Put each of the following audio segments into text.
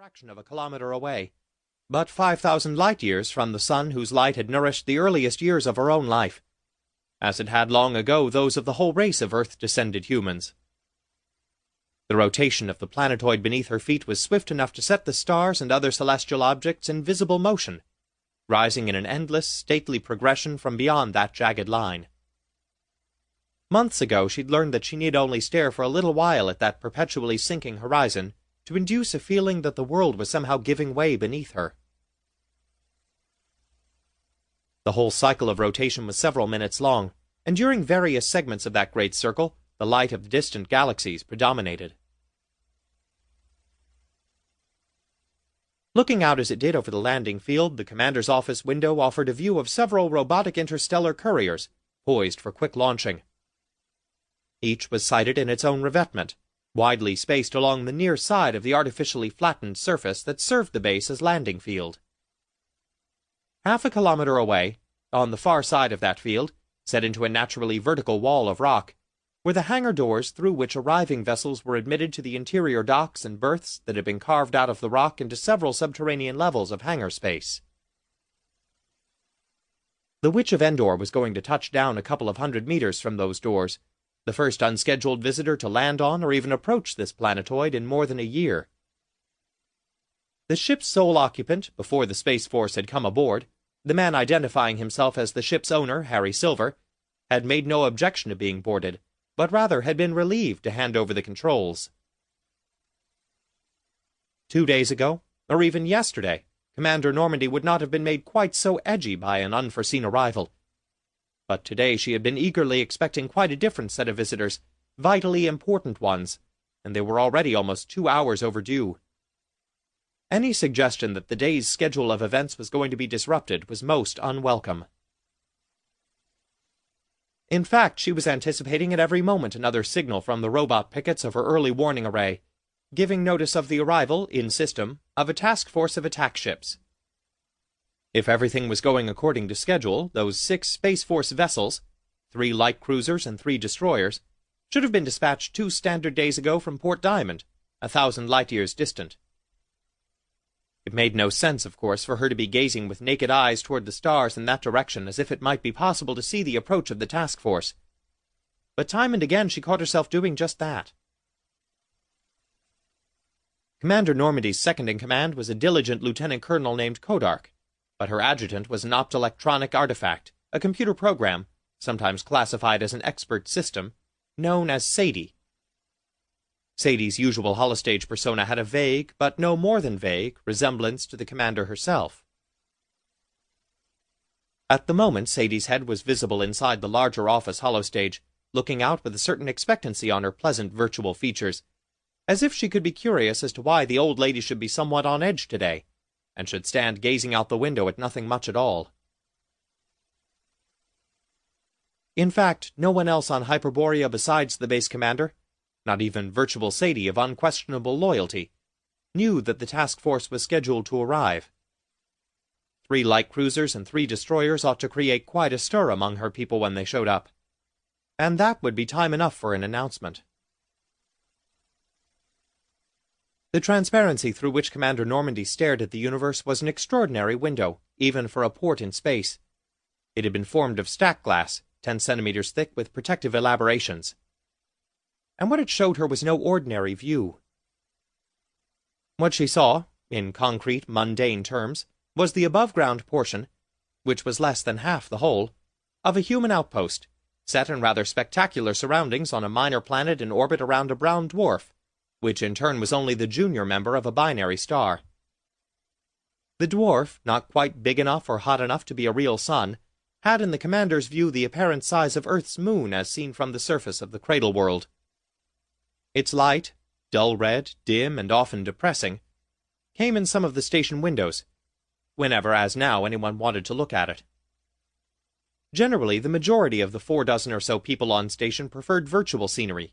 fraction of a kilometer away, but 5,000 light-years from the sun whose light had nourished the earliest years of her own life, as it had long ago those of the whole race of Earth-descended humans. The rotation of the planetoid beneath her feet was swift enough to set the stars and other celestial objects in visible motion, rising in an endless, stately progression from beyond that jagged line. Months ago she'd learned that she need only stare for a little while at that perpetually sinking horizon to induce a feeling that the world was somehow giving way beneath her. The whole cycle of rotation was several minutes long, and during various segments of that great circle, the light of distant galaxies predominated. Looking out as it did over the landing field, the commander's office window offered a view of several robotic interstellar couriers, poised for quick launching. Each was sited in its own revetment, widely spaced along the near side of the artificially flattened surface that served the base as landing field. Half a kilometer away, on the far side of that field, set into a naturally vertical wall of rock, were the hangar doors through which arriving vessels were admitted to the interior docks and berths that had been carved out of the rock into several subterranean levels of hangar space. The Witch of Endor was going to touch down a couple of 100 meters from those doors, the first unscheduled visitor to land on or even approach this planetoid in more than a year. The ship's sole occupant, before the Space Force had come aboard, the man identifying himself as the ship's owner, Harry Silver, had made no objection to being boarded, but rather had been relieved to hand over the controls. 2 days ago, or even yesterday, Commander Normandy would not have been made quite so edgy by an unforeseen arrival. But today she had been eagerly expecting quite a different set of visitors, vitally important ones, and they were already almost 2 hours overdue. Any suggestion that the day's schedule of events was going to be disrupted was most unwelcome. In fact, she was anticipating at every moment another signal from the robot pickets of her early warning array, giving notice of the arrival, in system, of a task force of attack ships. If everything was going according to schedule, those 6 Space Force vessels, 3 light cruisers and 3 destroyers, should have been dispatched 2 standard days ago from Port Diamond, 1,000 light-years distant. It made no sense, of course, for her to be gazing with naked eyes toward the stars in that direction as if it might be possible to see the approach of the task force. But time and again she caught herself doing just that. Commander Normandy's second-in-command was a diligent lieutenant colonel named Kodark, but her adjutant was an optoelectronic artifact, a computer program, sometimes classified as an expert system, known as Sadie. Sadie's usual holostage persona had a vague, but no more than vague, resemblance to the commander herself. At the moment, Sadie's head was visible inside the larger office holostage, looking out with a certain expectancy on her pleasant virtual features, as if she could be curious as to why the old lady should be somewhat on edge today, and should stand gazing out the window at nothing much at all. In fact, no one else on Hyperborea besides the base commander, not even virtual Sadie of unquestionable loyalty, knew that the task force was scheduled to arrive. 3 light cruisers and 3 destroyers ought to create quite a stir among her people when they showed up, and that would be time enough for an announcement. The transparency through which Commander Normandy stared at the universe was an extraordinary window, even for a port in space. It had been formed of stack glass, 10 centimeters thick with protective elaborations. And what it showed her was no ordinary view. What she saw, in concrete, mundane terms, was the above-ground portion, which was less than half the whole, of a human outpost, set in rather spectacular surroundings on a minor planet in orbit around a brown dwarf, which in turn was only the junior member of a binary star. The dwarf, not quite big enough or hot enough to be a real sun, had in the commander's view the apparent size of Earth's moon as seen from the surface of the cradle world. Its light, dull red, dim, and often depressing, came in some of the station windows, whenever as now anyone wanted to look at it. Generally, the majority of the 4 dozen or so people on station preferred virtual scenery.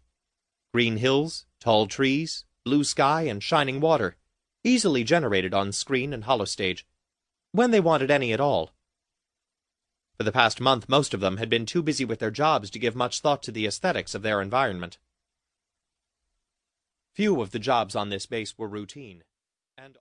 Green hills, tall trees, blue sky, and shining water, easily generated on screen and holostage, when they wanted any at all. For the past month, most of them had been too busy with their jobs to give much thought to the aesthetics of their environment. Few of the jobs on this base were routine.